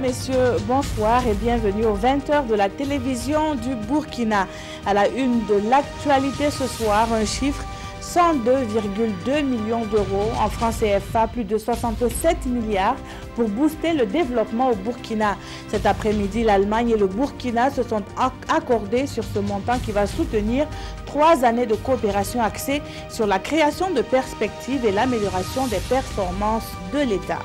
messieurs, bonsoir et bienvenue aux 20h de la télévision du Burkina. À la une de l'actualité ce soir, un chiffre 102,2 millions d'euros en francs CFA, plus de 67 milliards pour booster le développement au Burkina. Cet après-midi, l'Allemagne et le Burkina se sont accordés sur ce montant qui va soutenir 3 années de coopération axée sur la création de perspectives et l'amélioration des performances de l'État.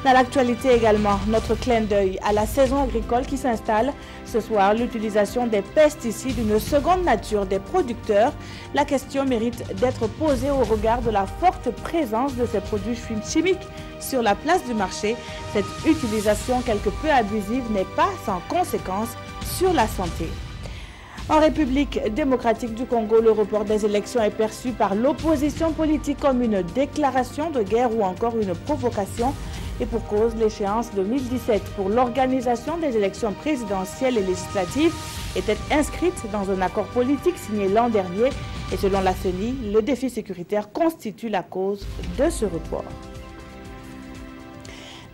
Dans l'actualité également, notre clin d'œil à la saison agricole qui s'installe. Ce soir, l'utilisation des pesticides, une seconde nature des producteurs. La question mérite d'être posée au regard de la forte présence de ces produits chimiques sur la place du marché. Cette utilisation quelque peu abusive n'est pas sans conséquences sur la santé. En République démocratique du Congo, le report des élections est perçu par l'opposition politique comme une déclaration de guerre ou encore une provocation. Et pour cause, l'échéance 2017 pour l'organisation des élections présidentielles et législatives était inscrite dans un accord politique signé l'an dernier. Et selon la CENI, le défi sécuritaire constitue la cause de ce report.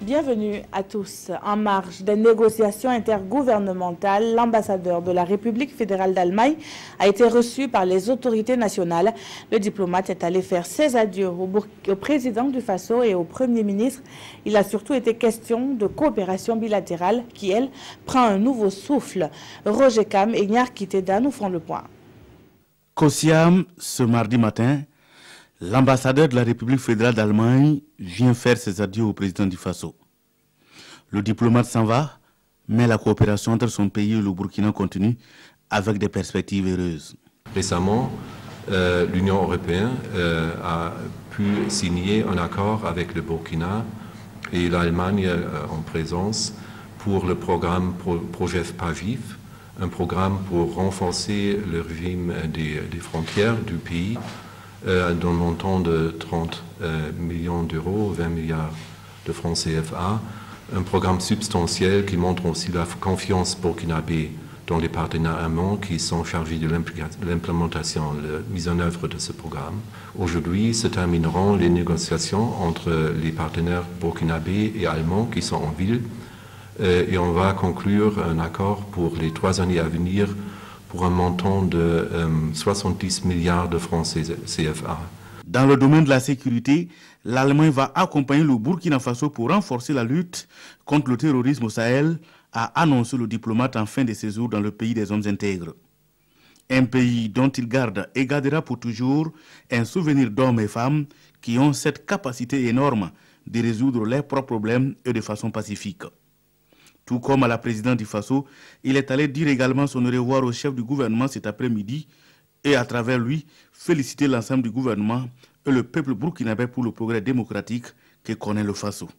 Bienvenue à tous. En marge des négociations intergouvernementales, l'ambassadeur de la République fédérale d'Allemagne a été reçu par les autorités nationales. Le diplomate est allé faire ses adieux au président du Faso et au Premier ministre. Il a surtout été question de coopération bilatérale qui, elle, prend un nouveau souffle. Roger Kam et Nyar Kiteda nous font le point. Kosiam, ce mardi matin, l'ambassadeur de la République fédérale d'Allemagne vient faire ses adieux au président du Faso. Le diplomate s'en va, mais la coopération entre son pays et le Burkina continue avec des perspectives heureuses. Récemment, l'Union européenne a pu signer un accord avec le Burkina et l'Allemagne en présence pour le programme Project Pavif, un programme pour renforcer le régime des frontières du pays d'un montant de 30 millions d'euros, 20 milliards de francs CFA, un programme substantiel qui montre aussi la confiance burkinabé dans les partenaires allemands qui sont chargés de l'implémentation, la mise en œuvre de ce programme. Aujourd'hui se termineront les négociations entre les partenaires burkinabés et allemands qui sont en ville et on va conclure un accord pour les 3 années à venir pour un montant de 70 milliards de francs CFA. Dans le domaine de la sécurité, l'Allemagne va accompagner le Burkina Faso pour renforcer la lutte contre le terrorisme au Sahel, a annoncé le diplomate en fin de séjour dans le pays des hommes intègres. Un pays dont il garde et gardera pour toujours un souvenir d'hommes et femmes qui ont cette capacité énorme de résoudre leurs propres problèmes et de façon pacifique. Tout comme à la présidente du Faso, il est allé dire également son au revoir au chef du gouvernement cet après-midi et à travers lui féliciter l'ensemble du gouvernement et le peuple burkinabé pour le progrès démocratique que connaît le Faso.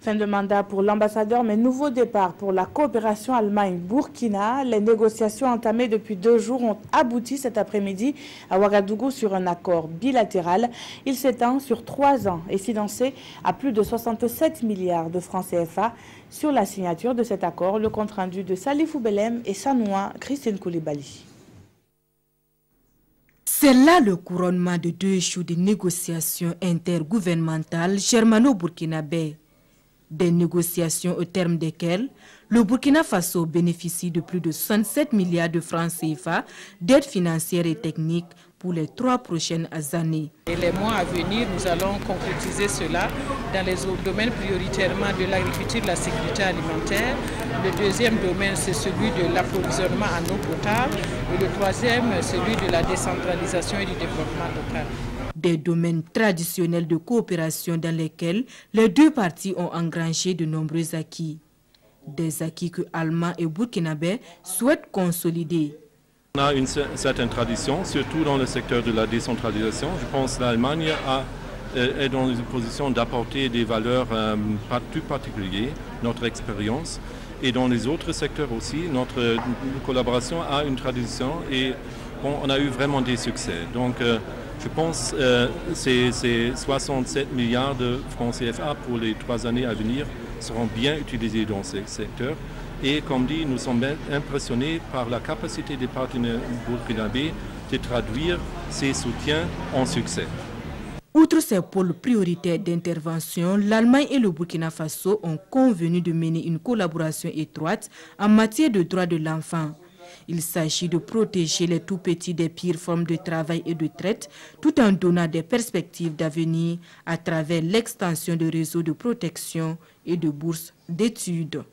Fin de mandat pour l'ambassadeur, mais nouveau départ pour la coopération Allemagne-Burkina. Les négociations entamées depuis 2 jours ont abouti cet après-midi à Ouagadougou sur un accord bilatéral. Il s'étend sur 3 ans et financé à plus de 67 milliards de francs CFA. Sur la signature de cet accord, le compte-rendu de Salifou Belem et Sanoua Christine Koulibaly. C'est là le couronnement de 2 jours de négociations intergouvernementales germano-burkinabais. Des négociations au terme desquelles le Burkina Faso bénéficie de plus de 67 milliards de francs CFA d'aide financière et technique pour les 3 prochaines années. Et les mois à venir, nous allons concrétiser cela dans les domaines prioritairement de l'agriculture et de la sécurité alimentaire. Le deuxième domaine, c'est celui de l'approvisionnement en eau potable. Et le troisième, celui de la décentralisation et du développement local. Des domaines traditionnels de coopération dans lesquels les 2 parties ont engrangé de nombreux acquis. Des acquis que Allemands et Burkinabés souhaitent consolider. On a une certaine tradition, surtout dans le secteur de la décentralisation. Je pense que l'Allemagne est dans une position d'apporter des valeurs tout particulières, notre expérience. Et dans les autres secteurs aussi, notre collaboration a une tradition et bon, on a eu vraiment des succès. Donc, je pense que ces 67 milliards de francs CFA pour les 3 années à venir seront bien utilisés dans ce secteur. Et comme dit, nous sommes impressionnés par la capacité des partenaires burkinabés de traduire ces soutiens en succès. Outre ces pôles prioritaires d'intervention, l'Allemagne et le Burkina Faso ont convenu de mener une collaboration étroite en matière de droits de l'enfant. Il s'agit de protéger les tout-petits des pires formes de travail et de traite, tout en donnant des perspectives d'avenir à travers l'extension de réseaux de protection et de bourses d'études.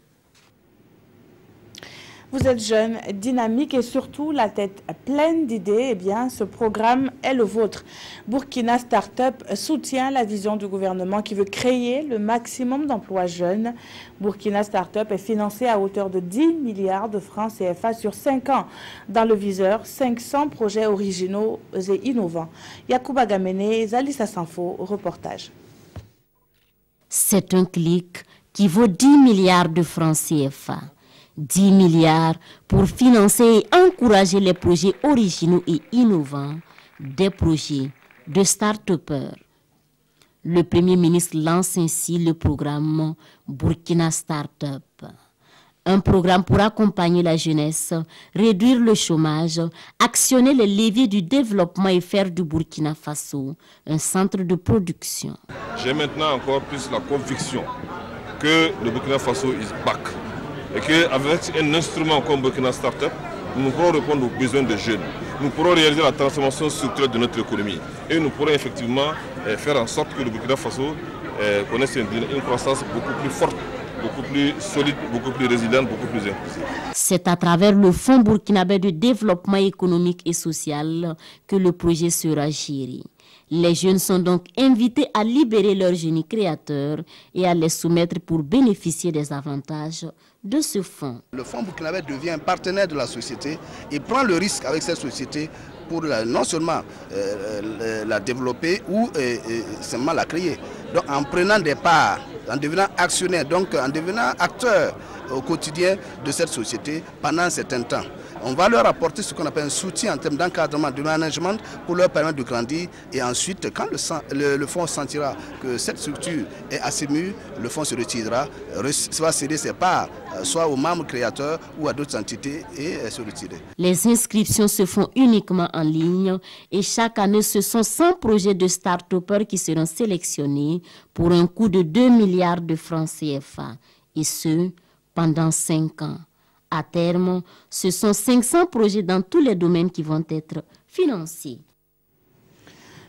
Vous êtes jeune, dynamique et surtout la tête pleine d'idées, eh bien ce programme est le vôtre. Burkina Startup soutient la vision du gouvernement qui veut créer le maximum d'emplois jeunes. Burkina Startup est financé à hauteur de 10 milliards de francs CFA sur 5 ans. Dans le viseur, 500 projets originaux et innovants. Yacouba Gamene, Zalissa Sanfo, reportage. C'est un clic qui vaut 10 milliards de francs CFA. 10 milliards pour financer et encourager les projets originaux et innovants, des projets de start-upers. Le Premier ministre lance ainsi le programme Burkina Startup. Un programme pour accompagner la jeunesse, réduire le chômage, actionner les leviers du développement et faire du Burkina Faso un centre de production. J'ai maintenant encore plus la conviction que le Burkina Faso is back. Et qu'avec un instrument comme Burkina Startup, nous pourrons répondre aux besoins des jeunes. Nous pourrons réaliser la transformation structurelle de notre économie. Et nous pourrons effectivement faire en sorte que le Burkina Faso connaisse une croissance beaucoup plus forte, beaucoup plus solide, beaucoup plus résiliente, beaucoup plus inclusive. C'est à travers le Fonds burkinabé de développement économique et social que le projet sera géré. Les jeunes sont donc invités à libérer leurs génies créateurs et à les soumettre pour bénéficier des avantages de ce fonds. Le Fonds burkinabé devient un partenaire de la société et prend le risque avec cette société pour non seulement la développer ou seulement la créer. Donc en prenant des parts, en devenant actionnaire, donc en devenant acteur au quotidien de cette société pendant un certain temps. On va leur apporter ce qu'on appelle un soutien en termes d'encadrement, de management pour leur permettre de grandir. Et ensuite, quand le fonds sentira que cette structure est assez mûre, le fonds se retirera, va céder ses parts, soit aux membres créateurs ou à d'autres entités et se retirer. Les inscriptions se font uniquement en ligne et chaque année, ce sont 100 projets de start-upers qui seront sélectionnés pour un coût de 2 milliards de francs CFA. Et ce, pendant 5 ans. À terme, ce sont 500 projets dans tous les domaines qui vont être financés.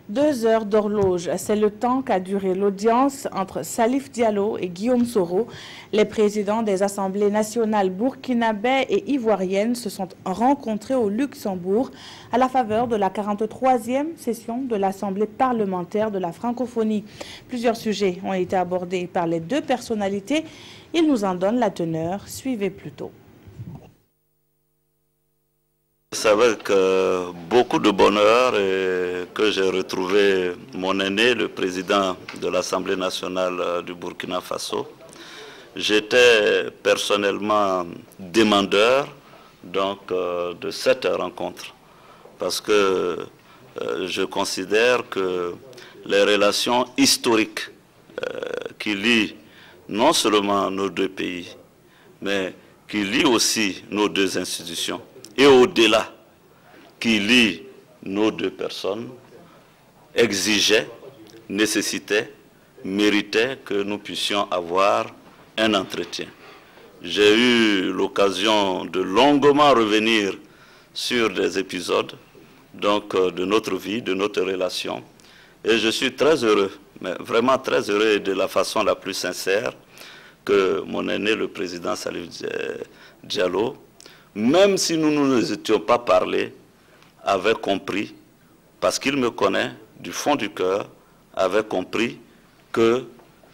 2 heures d'horloge, c'est le temps qu'a duré l'audience entre Salif Diallo et Guillaume Soro. Les présidents des assemblées nationales burkinabè et ivoiriennes se sont rencontrés au Luxembourg à la faveur de la 43e session de l'Assemblée parlementaire de la francophonie. Plusieurs sujets ont été abordés par les deux personnalités. Ils nous en donnent la teneur. Suivez plutôt. C'est avec beaucoup de bonheur que j'ai retrouvé mon aîné, le président de l'Assemblée nationale du Burkina Faso. J'étais personnellement demandeur donc, de cette rencontre parce que je considère que les relations historiques qui lient non seulement nos deux pays, mais qui lient aussi nos deux institutions, et au-delà, qui lie nos deux personnes, exigeait, nécessitait, méritait que nous puissions avoir un entretien. J'ai eu l'occasion de longuement revenir sur des épisodes donc, de notre vie, de notre relation, et je suis très heureux, mais vraiment très heureux et de la façon la plus sincère que mon aîné, le président Salif Diallo, même si nous ne nous étions pas parlé, avait compris, parce qu'il me connaît du fond du cœur, avait compris que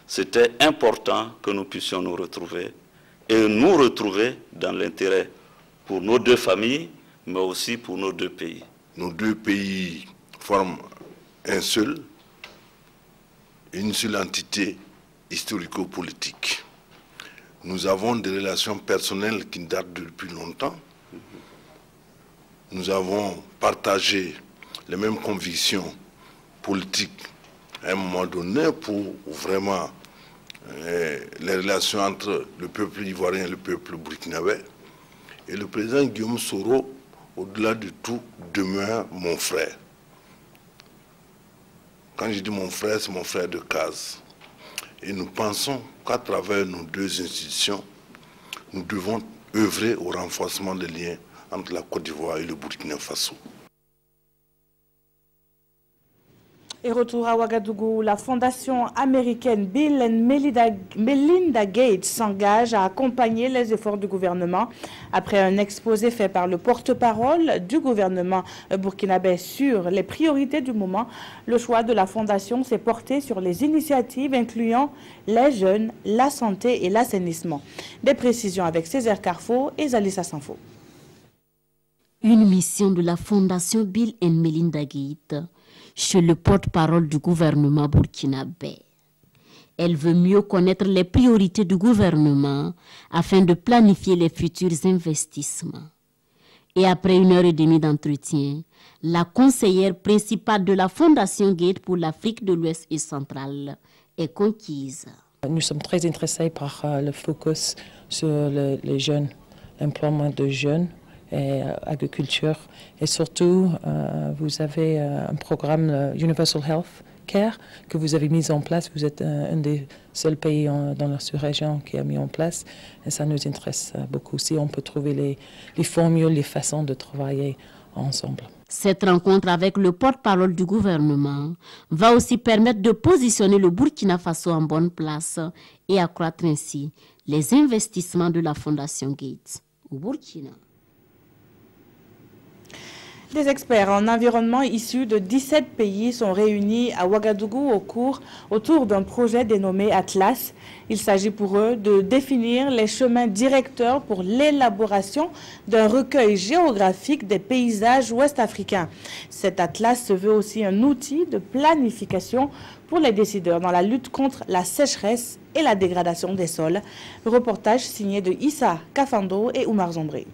c'était important que nous puissions nous retrouver et nous retrouver dans l'intérêt pour nos deux familles, mais aussi pour nos deux pays. Nos deux pays forment une seule entité historico-politique. Nous avons des relations personnelles qui datent depuis longtemps. Nous avons partagé les mêmes convictions politiques à un moment donné pour vraiment les relations entre le peuple ivoirien et le peuple burkinabé. Et le président Guillaume Soro, au-delà de tout, demeure mon frère. Quand je dis mon frère, c'est mon frère de case. Et nous pensons qu'à travers nos deux institutions, nous devons œuvrer au renforcement des liens entre la Côte d'Ivoire et le Burkina Faso. Et retour à Ouagadougou, la fondation américaine Bill and Melinda Gates s'engage à accompagner les efforts du gouvernement. Après un exposé fait par le porte-parole du gouvernement burkinabé sur les priorités du moment, le choix de la fondation s'est porté sur les initiatives incluant les jeunes, la santé et l'assainissement. Des précisions avec Césaire Carrefour et Zalissa Sanfo. Une mission de la fondation Bill and Melinda Gates chez le porte-parole du gouvernement burkinabé. Elle veut mieux connaître les priorités du gouvernement afin de planifier les futurs investissements. Et après 1h30 d'entretien, la conseillère principale de la Fondation Gates pour l'Afrique de l'Ouest et centrale est conquise. Nous sommes très intéressés par le focus sur les jeunes, l'emploi de jeunes et agriculture. Et surtout, vous avez un programme Universal Health Care que vous avez mis en place. Vous êtes un des seuls pays dans la sous-région qui a mis en place. Et ça nous intéresse beaucoup. Si on peut trouver les formules, les façons de travailler ensemble. Cette rencontre avec le porte-parole du gouvernement va aussi permettre de positionner le Burkina Faso en bonne place et accroître ainsi les investissements de la Fondation Gates au Burkina. Des experts en environnement issus de 17 pays sont réunis à Ouagadougou autour d'un projet dénommé Atlas. Il s'agit pour eux de définir les chemins directeurs pour l'élaboration d'un recueil géographique des paysages ouest-africains. Cet Atlas se veut aussi un outil de planification pour les décideurs dans la lutte contre la sécheresse et la dégradation des sols. Reportage signé de Issa Kafando et Oumar Zombré.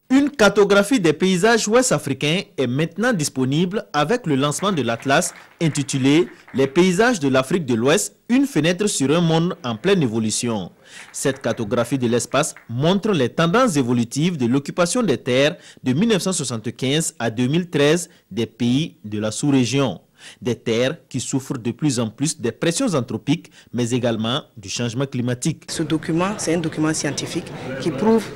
Une cartographie des paysages ouest-africains est maintenant disponible avec le lancement de l'Atlas intitulé « Les paysages de l'Afrique de l'Ouest, une fenêtre sur un monde en pleine évolution ». Cette cartographie de l'espace montre les tendances évolutives de l'occupation des terres de 1975 à 2013 des pays de la sous-région. Des terres qui souffrent de plus en plus des pressions anthropiques, mais également du changement climatique. Ce document, c'est un document scientifique qui prouve,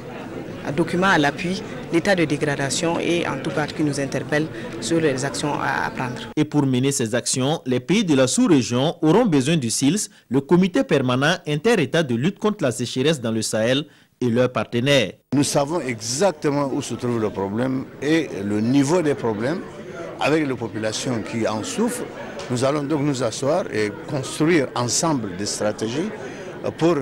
un document à l'appui, l'état de dégradation et en tout cas qui nous interpelle sur les actions à prendre. Et pour mener ces actions, les pays de la sous-région auront besoin du CILS, le comité permanent inter-État de lutte contre la sécheresse dans le Sahel, et leurs partenaires. Nous savons exactement où se trouve le problème et le niveau des problèmes avec les populations qui en souffrent. Nous allons donc nous asseoir et construire ensemble des stratégies pour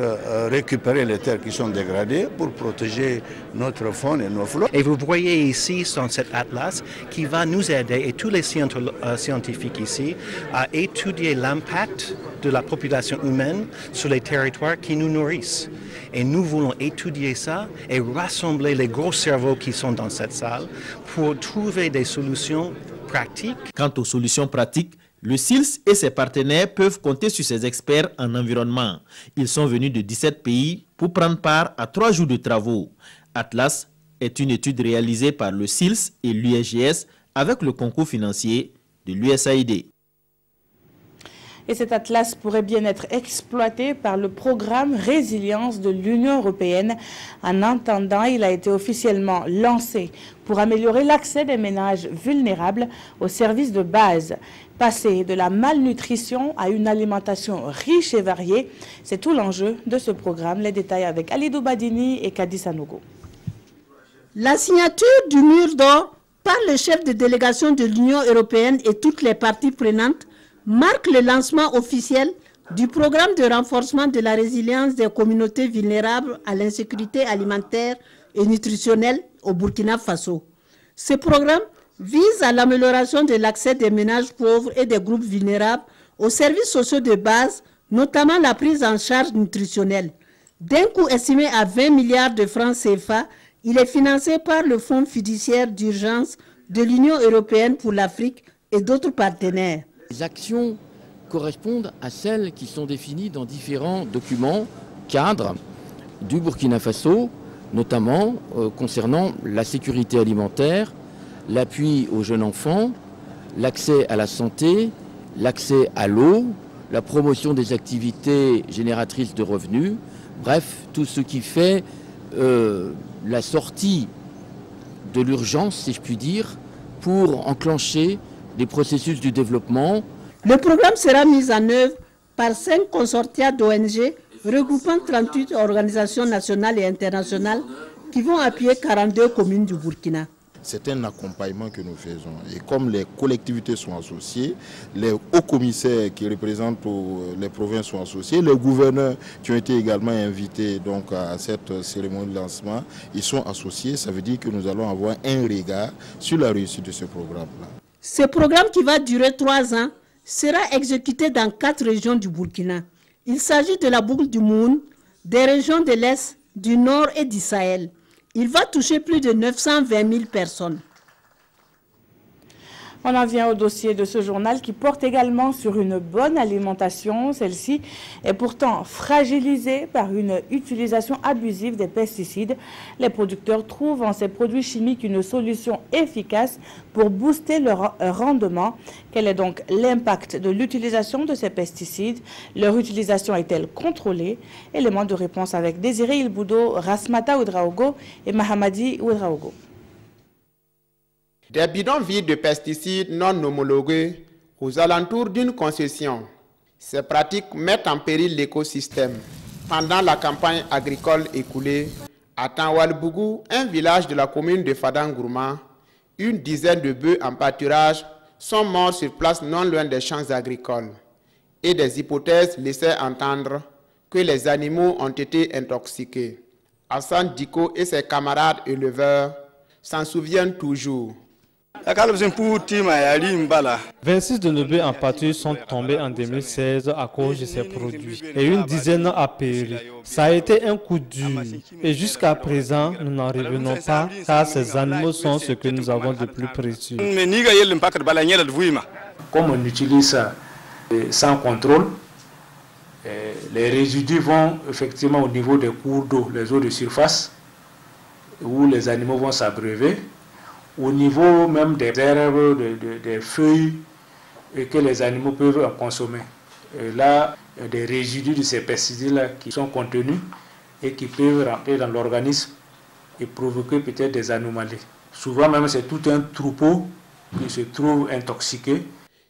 récupérer les terres qui sont dégradées, pour protéger notre faune et nos flots. Et vous voyez ici dans cet atlas qui va nous aider, et tous les scientifiques ici, à étudier l'impact de la population humaine sur les territoires qui nous nourrissent. Et nous voulons étudier ça et rassembler les gros cerveaux qui sont dans cette salle pour trouver des solutions pratiques. Quant aux solutions pratiques, le CILS et ses partenaires peuvent compter sur ses experts en environnement. Ils sont venus de 17 pays pour prendre part à 3 jours de travaux. Atlas est une étude réalisée par le CILS et l'USGS avec le concours financier de l'USAID. Et cet atlas pourrait bien être exploité par le programme Résilience de l'Union européenne. En attendant, il a été officiellement lancé pour améliorer l'accès des ménages vulnérables aux services de base. Passer de la malnutrition à une alimentation riche et variée, c'est tout l'enjeu de ce programme. Les détails avec Alidou Badini et Kadi Sanogo. La signature du mur d'or par le chef de délégation de l'Union européenne et toutes les parties prenantes marque le lancement officiel du programme de renforcement de la résilience des communautés vulnérables à l'insécurité alimentaire et nutritionnelle au Burkina Faso. Ce programme vise à l'amélioration de l'accès des ménages pauvres et des groupes vulnérables aux services sociaux de base, notamment la prise en charge nutritionnelle. D'un coût estimé à 20 milliards de francs CFA, il est financé par le Fonds fiduciaire d'urgence de l'Union européenne pour l'Afrique et d'autres partenaires. Les actions correspondent à celles qui sont définies dans différents documents cadres du Burkina Faso, notamment concernant la sécurité alimentaire, l'appui aux jeunes enfants, l'accès à la santé l'accès à l'eau, la promotion des activités génératrices de revenus, bref, tout ce qui fait la sortie de l'urgence, si je puis dire, pour enclencher les processus du développement. Le programme sera mis en œuvre par 5 consortia d'ONG regroupant 38 organisations nationales et internationales qui vont appuyer 42 communes du Burkina. C'est un accompagnement que nous faisons. Et comme les collectivités sont associées, les hauts commissaires qui représentent les provinces sont associés, les gouverneurs qui ont été également invités donc, à cette cérémonie de lancement, ils sont associés. Ça veut dire que nous allons avoir un regard sur la réussite de ce programme-là. Ce programme qui va durer 3 ans sera exécuté dans 4 régions du Burkina. Il s'agit de la boucle du Moun, des régions de l'Est, du Nord et du Sahel. Il va toucher plus de 920 000 personnes. On en vient au dossier de ce journal qui porte également sur une bonne alimentation. Celle-ci est pourtant fragilisée par une utilisation abusive des pesticides. Les producteurs trouvent en ces produits chimiques une solution efficace pour booster leur rendement. Quel est donc l'impact de l'utilisation de ces pesticides? Leur utilisation est-elle contrôlée? Élément de réponse avec Désiré Ilboudo, Rasmata Ouedraogo et Mahamadi Ouedraogo. Des bidons vides de pesticides non homologués aux alentours d'une concession. Ces pratiques mettent en péril l'écosystème. Pendant la campagne agricole écoulée, à Tanwalbougou, un village de la commune de Fadangourma, une dizaine de bœufs en pâturage sont morts sur place non loin des champs agricoles. Et des hypothèses laissaient entendre que les animaux ont été intoxiqués. Hassan Diko et ses camarades éleveurs s'en souviennent toujours. 26 de nos bœufs en pâture sont tombés en 2016 à cause de ces produits et une dizaine a péri. Ça a été un coup dur et jusqu'à présent nous n'en revenons pas car ces animaux sont ce que nous avons de plus précieux. Comme on utilise ça sans contrôle, les résidus vont effectivement au niveau des cours d'eau, les eaux de surface où les animaux vont s'abreuver. Au niveau même des herbes, des feuilles et que les animaux peuvent consommer. Et là, il y a des résidus de ces pesticides-là qui sont contenus et qui peuvent rentrer dans l'organisme et provoquer peut-être des anomalies. Souvent même, c'est tout un troupeau qui se trouve intoxiqué.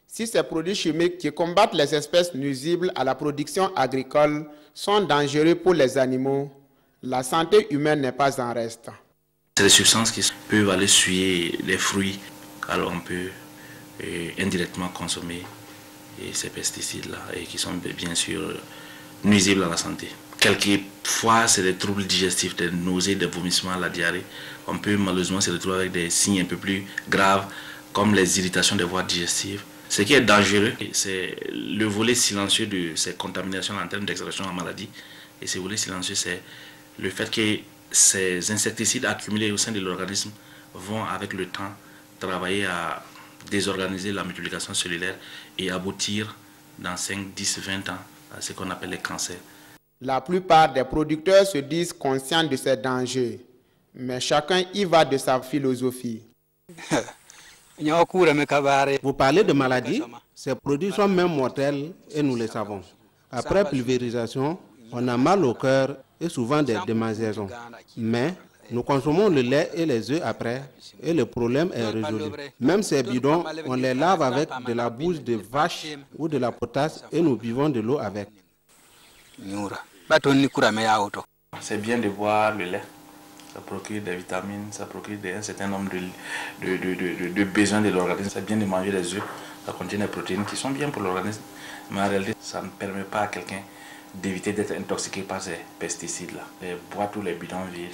Si ces produits chimiques qui combattent les espèces nuisibles à la production agricole sont dangereux pour les animaux, la santé humaine n'est pas en reste. C'est des substances qui peuvent aller suyer les fruits, alors on peut indirectement consommer ces pesticides-là et qui sont bien sûr nuisibles à la santé. Quelquefois, c'est des troubles digestifs, des nausées, des vomissements, la diarrhée. On peut malheureusement se retrouver avec des signes un peu plus graves comme les irritations des voies digestives. Ce qui est dangereux, c'est le volet silencieux de ces contaminations en termes d'extraction en maladie. Et ce volet silencieux, c'est le fait que ces insecticides accumulés au sein de l'organisme vont avec le temps travailler à désorganiser la multiplication cellulaire et aboutir dans 5, 10, 20 ans à ce qu'on appelle les cancers. La plupart des producteurs se disent conscients de ces dangers, mais chacun y va de sa philosophie. Vous parlez de maladies, ces produits sont même mortels et nous le savons. Après pulvérisation, on a mal au cœur et souvent des démangeaisons. Mais nous consommons le lait et les œufs après et le problème est résolu. Même ces bidons, on les lave avec de la bouse de vache ou de la potasse et nous buvons de l'eau avec. C'est bien de boire le lait. Ça procure des vitamines, ça procure un certain nombre de besoins de l'organisme. C'est bien de manger des œufs, ça contient des protéines qui sont bien pour l'organisme. Mais en réalité, ça ne permet pas à quelqu'un d'éviter d'être intoxiqué par ces pesticides-là. Et boire tous les bidons vides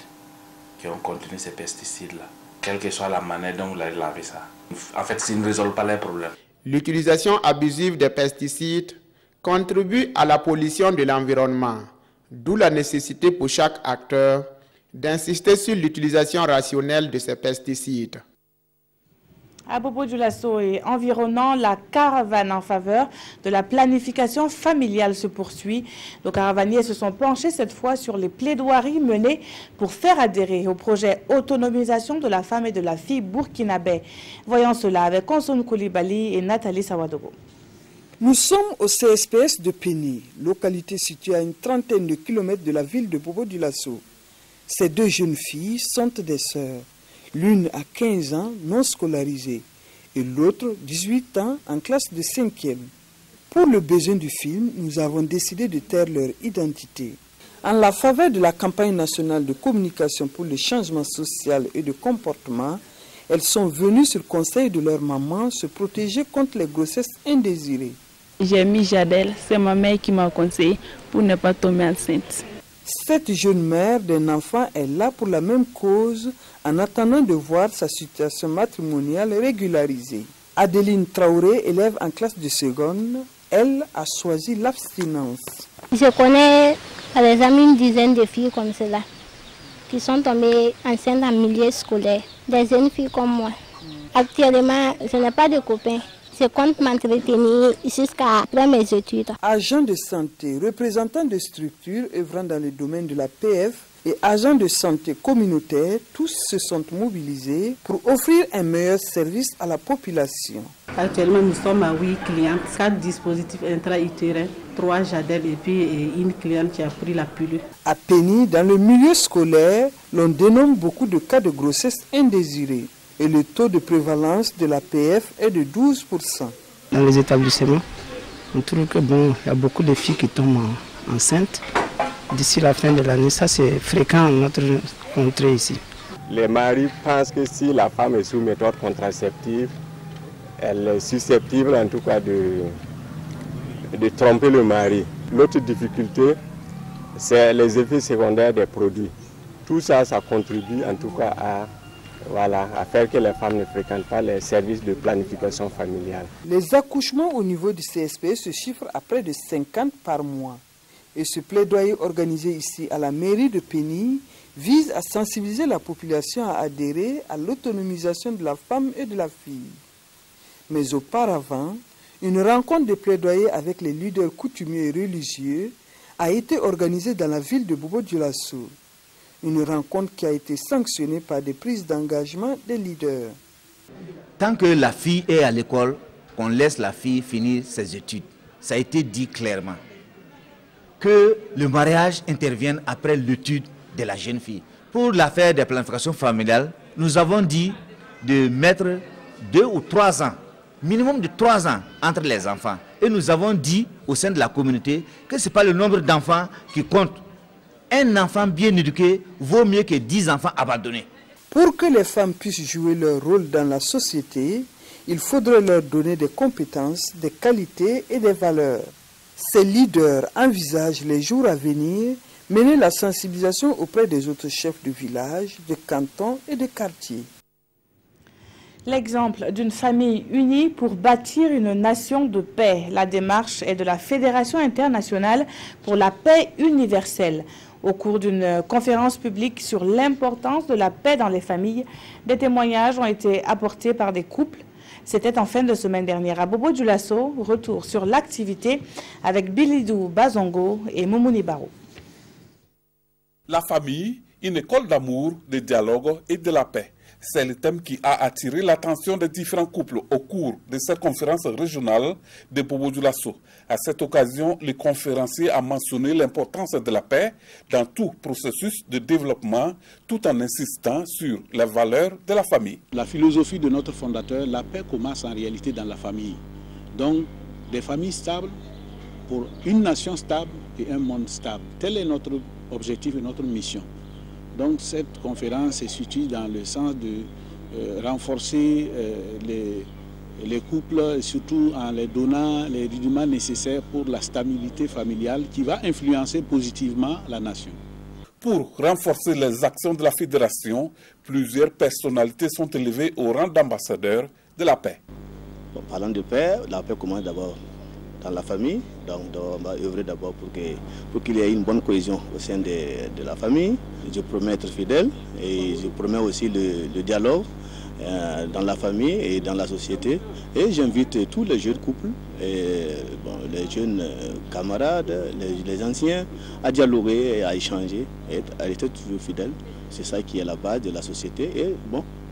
qui ont contenu ces pesticides-là, quelle que soit la manière dont vous allez laver ça. En fait, ça ne résolve pas les problèmes. L'utilisation abusive des pesticides contribue à la pollution de l'environnement, d'où la nécessité pour chaque acteur d'insister sur l'utilisation rationnelle de ces pesticides. À propos du lasso et environnant, la caravane en faveur de la planification familiale se poursuit. Nos caravaniers se sont penchés cette fois sur les plaidoiries menées pour faire adhérer au projet autonomisation de la femme et de la fille burkinabé. Voyons cela avec Konson Koulibaly et Nathalie Sawadogo. Nous sommes au CSPS de Péni, localité située à une trentaine de kilomètres de la ville de Bobo-Dioulasso. Ces deux jeunes filles sont des sœurs. L'une a 15 ans, non scolarisée, et l'autre 18 ans, en classe de 5e. Pour le besoin du film, nous avons décidé de taire leur identité. En la faveur de la campagne nationale de communication pour le changement social et de comportement, elles sont venues sur conseil de leur maman se protéger contre les grossesses indésirées. J'ai mis Jadel, c'est ma mère qui m'a conseillé pour ne pas tomber enceinte. Cette jeune mère d'un enfant est là pour la même cause en attendant de voir sa situation matrimoniale régularisée. Adeline Traoré, élève en classe de seconde, elle a choisi l'abstinence. Je connais par exemple une dizaine de filles comme cela qui sont tombées enceintes en milieu scolaire, des jeunes filles comme moi. Actuellement, je n'ai pas de copains. Je compte m'entretenir jusqu'à après mes études. Agents de santé, représentants de structures œuvrant dans le domaine de la PF et agents de santé communautaire, tous se sont mobilisés pour offrir un meilleur service à la population. Actuellement, nous sommes à 8 clients, 4 dispositifs intra-utérins, 3 Jadel et puis une cliente qui a pris la pilule. À Péni, dans le milieu scolaire, l'on dénombre beaucoup de cas de grossesse indésirée. Et le taux de prévalence de la PF est de 12%. Dans les établissements, on trouve que y a beaucoup de filles qui tombent enceintes. D'ici la fin de l'année, ça c'est fréquent dans notre contrée ici. Les maris pensent que si la femme est sous méthode contraceptive, elle est susceptible en tout cas de tromper le mari. L'autre difficulté, c'est les effets secondaires des produits. Tout ça, ça contribue en tout cas à faire que les femmes ne fréquentent pas les services de planification familiale. Les accouchements au niveau du CSP se chiffrent à près de 50 par mois. Et ce plaidoyer organisé ici à la mairie de Péni vise à sensibiliser la population à adhérer à l'autonomisation de la femme et de la fille. Mais auparavant, une rencontre de plaidoyer avec les leaders coutumiers et religieux a été organisée dans la ville de Bobo-Dioulasso. Une rencontre qui a été sanctionnée par des prises d'engagement des leaders. Tant que la fille est à l'école, qu'on laisse la fille finir ses études. Ça a été dit clairement. Que le mariage intervienne après l'étude de la jeune fille. Pour l'affaire des planifications familiales, nous avons dit de mettre 2 ou 3 ans, minimum de 3 ans entre les enfants. Et nous avons dit au sein de la communauté que ce n'est pas le nombre d'enfants qui compte. Un enfant bien éduqué vaut mieux que 10 enfants abandonnés. Pour que les femmes puissent jouer leur rôle dans la société, il faudrait leur donner des compétences, des qualités et des valeurs. Ces leaders envisagent les jours à venir mener la sensibilisation auprès des autres chefs de village, de cantons et de quartiers. L'exemple d'une famille unie pour bâtir une nation de paix. La démarche est de la Fédération internationale pour la paix universelle. Au cours d'une conférence publique sur l'importance de la paix dans les familles, des témoignages ont été apportés par des couples. C'était en fin de semaine dernière à Bobo-Dioulasso. Retour sur l'activité avec Bilidou Bazongo et Moumouni Baro. La famille, une école d'amour, de dialogue et de la paix. C'est le thème qui a attiré l'attention des différents couples au cours de cette conférence régionale de Bobo-Dioulasso. À cette occasion, le conférencier a mentionné l'importance de la paix dans tout processus de développement, tout en insistant sur les valeurs de la famille. La philosophie de notre fondateur, la paix commence en réalité dans la famille. Donc, des familles stables pour une nation stable et un monde stable. Tel est notre objectif et notre mission. Donc cette conférence se situe dans le sens de renforcer les couples, surtout en les donnant les rudiments nécessaires pour la stabilité familiale qui va influencer positivement la nation. Pour renforcer les actions de la fédération, plusieurs personnalités sont élevées au rang d'ambassadeurs de la paix. Bon, parlant de paix, la paix commence d'abord dans la famille, donc on va œuvrer d'abord pour qu'il y ait une bonne cohésion au sein de la famille. Je promets être fidèle et je promets aussi le dialogue dans la famille et dans la société. Et j'invite tous les jeunes couples, les jeunes camarades, les anciens, à dialoguer et à échanger et à rester toujours fidèles. C'est ça qui est la base de la société et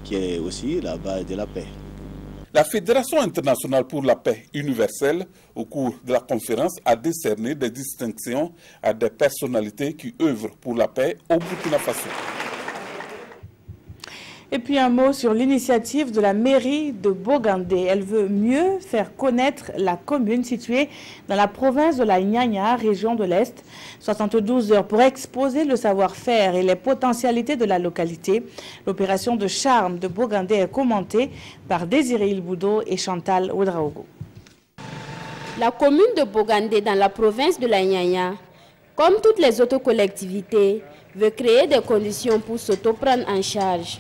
qui est aussi la base de la paix. La Fédération internationale pour la paix universelle, au cours de la conférence, a décerné des distinctions à des personnalités qui œuvrent pour la paix au Burkina Faso. Et puis un mot sur l'initiative de la mairie de Bogandé. Elle veut mieux faire connaître la commune située dans la province de la Nyanya, région de l'Est. 72 heures pour exposer le savoir-faire et les potentialités de la localité. L'opération de charme de Bogandé est commentée par Désiré Ilboudo et Chantal Ouedraogo. La commune de Bogandé dans la province de la Nyanya, comme toutes les autres collectivités, veut créer des conditions pour s'auto-prendre en charge.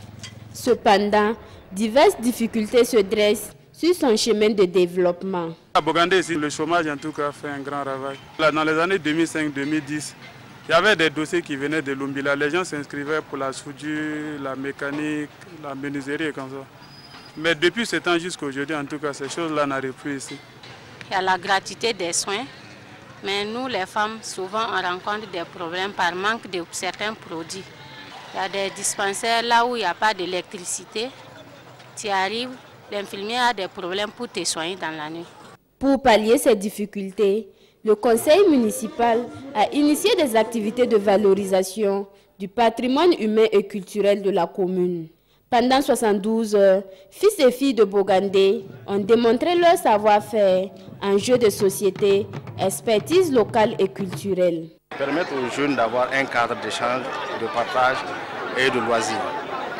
Cependant, diverses difficultés se dressent sur son chemin de développement. À Bogandé, le chômage en tout cas fait un grand ravage. Dans les années 2005-2010, il y avait des dossiers qui venaient de Lumbila. Les gens s'inscrivaient pour la soudure, la mécanique, la menuiserie et comme ça. Mais depuis ce temps jusqu'à aujourd'hui, en tout cas, ces choses-là n'arrivent plus ici. Il y a la gratuité des soins, mais nous les femmes, souvent on rencontre des problèmes par manque de certains produits. Il y a des dispensaires là où il n'y a pas d'électricité. Tu arrives, l'infirmier a des problèmes pour te soigner dans la nuit. Pour pallier ces difficultés, le conseil municipal a initié des activités de valorisation du patrimoine humain et culturel de la commune. Pendant 72 heures, fils et filles de Bogandé ont démontré leur savoir-faire en jeux de société, expertise locale et culturelle. Permettre aux jeunes d'avoir un cadre d'échange, de partage et de loisirs.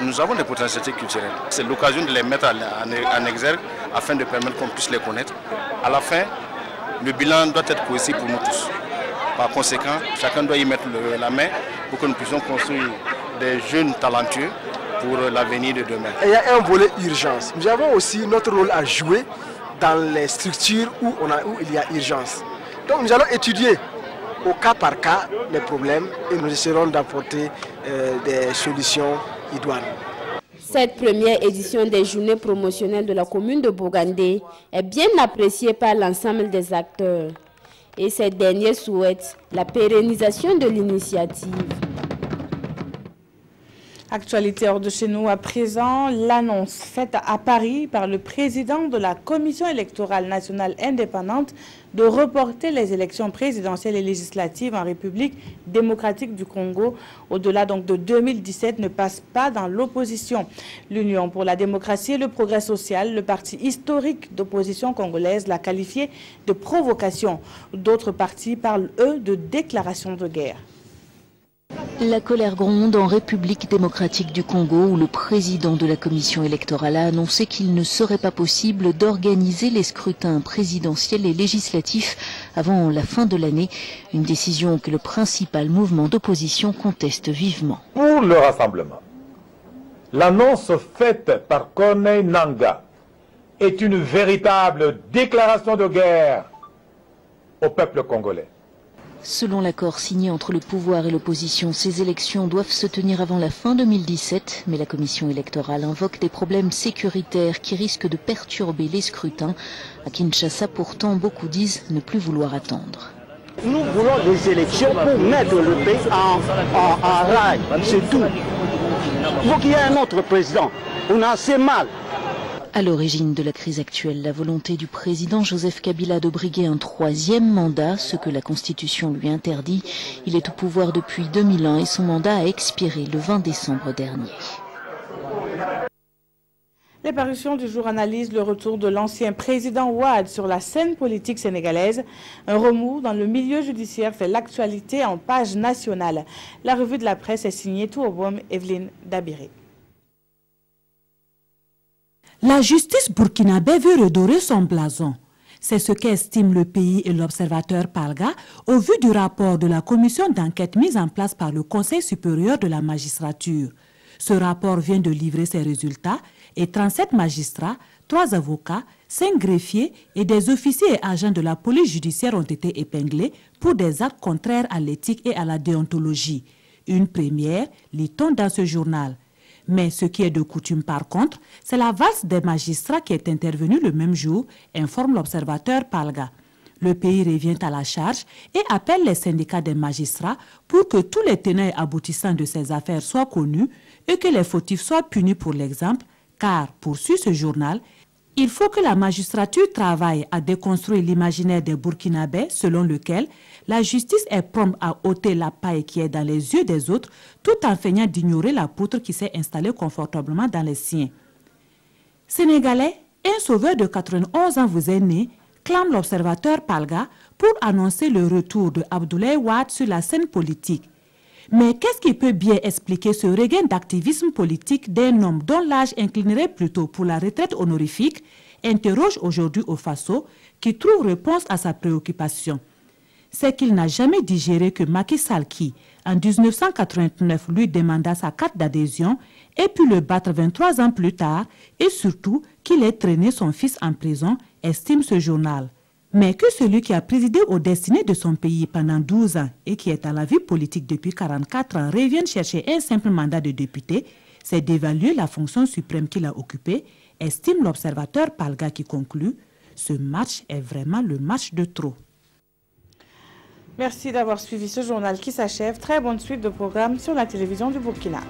Nous avons des potentialités culturelles. C'est l'occasion de les mettre en exergue afin de permettre qu'on puisse les connaître. À la fin, le bilan doit être cohésif pour nous tous. Par conséquent, chacun doit y mettre la main pour que nous puissions construire des jeunes talentueux pour l'avenir de demain. Il y a un volet urgence. Nous avons aussi notre rôle à jouer dans les structures où il y a urgence. Donc nous allons étudier au cas par cas les problèmes et nous essaierons d'apporter des solutions idoines. Cette première édition des journées promotionnelles de la commune de Bogandé est bien appréciée par l'ensemble des acteurs. Et ces derniers souhaitent la pérennisation de l'initiative. Actualité hors de chez nous à présent, l'annonce faite à Paris par le président de la Commission électorale nationale indépendante de reporter les élections présidentielles et législatives en République démocratique du Congo au-delà donc de 2017 ne passe pas dans l'opposition. L'Union pour la démocratie et le progrès social, le parti historique d'opposition congolaise, l'a qualifié de provocation. D'autres partis parlent, eux, de déclaration de guerre. La colère gronde en République démocratique du Congo où le président de la commission électorale a annoncé qu'il ne serait pas possible d'organiser les scrutins présidentiels et législatifs avant la fin de l'année. Une décision que le principal mouvement d'opposition conteste vivement. Pour le rassemblement, l'annonce faite par Corneille Nangaa est une véritable déclaration de guerre au peuple congolais. Selon l'accord signé entre le pouvoir et l'opposition, ces élections doivent se tenir avant la fin 2017, mais la commission électorale invoque des problèmes sécuritaires qui risquent de perturber les scrutins. À Kinshasa, pourtant, beaucoup disent ne plus vouloir attendre. Nous voulons des élections pour mettre le pays en rail, c'est tout. Il faut qu'il y ait un autre président. On a assez mal. À l'origine de la crise actuelle, la volonté du président Joseph Kabila de briguer un troisième mandat, ce que la Constitution lui interdit. Il est au pouvoir depuis 2001 et son mandat a expiré le 20 décembre dernier. Les parutions du jour analysent le retour de l'ancien président Wade sur la scène politique sénégalaise. Un remous dans le milieu judiciaire fait l'actualité en page nationale. La revue de la presse est signée tout au boum Evelyne Dabiré. La justice burkinabé veut redorer son blason. C'est ce qu'estiment le pays et l'observateur Palga au vu du rapport de la commission d'enquête mise en place par le Conseil supérieur de la magistrature. Ce rapport vient de livrer ses résultats et 37 magistrats, 3 avocats, 5 greffiers et des officiers et agents de la police judiciaire ont été épinglés pour des actes contraires à l'éthique et à la déontologie. Une première, lit-on dans ce journal. Mais ce qui est de coutume par contre, c'est la valse des magistrats qui est intervenue le même jour, informe l'observateur Palga. Le pays revient à la charge et appelle les syndicats des magistrats pour que tous les tenants et aboutissants de ces affaires soient connus et que les fautifs soient punis pour l'exemple, car, poursuit ce journal, Il faut que la magistrature travaille à déconstruire l'imaginaire des Burkinabés selon lequel la justice est prompte à ôter la paille qui est dans les yeux des autres tout en feignant d'ignorer la poutre qui s'est installée confortablement dans les siens. Sénégalais, un sauveur de 91 ans vous est né, clame l'observateur Palga pour annoncer le retour de Abdoulaye Wade sur la scène politique. Mais qu'est-ce qui peut bien expliquer ce regain d'activisme politique d'un homme dont l'âge inclinerait plutôt pour la retraite honorifique, interroge aujourd'hui au Faso, qui trouve réponse à sa préoccupation. C'est qu'il n'a jamais digéré que Macky Sall qui, en 1989, lui demanda sa carte d'adhésion et puis le battre 23 ans plus tard, et surtout qu'il ait traîné son fils en prison, estime ce journal. Mais que celui qui a présidé aux destinées de son pays pendant 12 ans et qui est à la vie politique depuis 44 ans revienne chercher un simple mandat de député, c'est d'évaluer la fonction suprême qu'il a occupée, estime l'observateur Palga qui conclut « Ce match est vraiment le match de trop ». Merci d'avoir suivi ce journal qui s'achève. Très bonne suite de programmes sur la télévision du Burkina.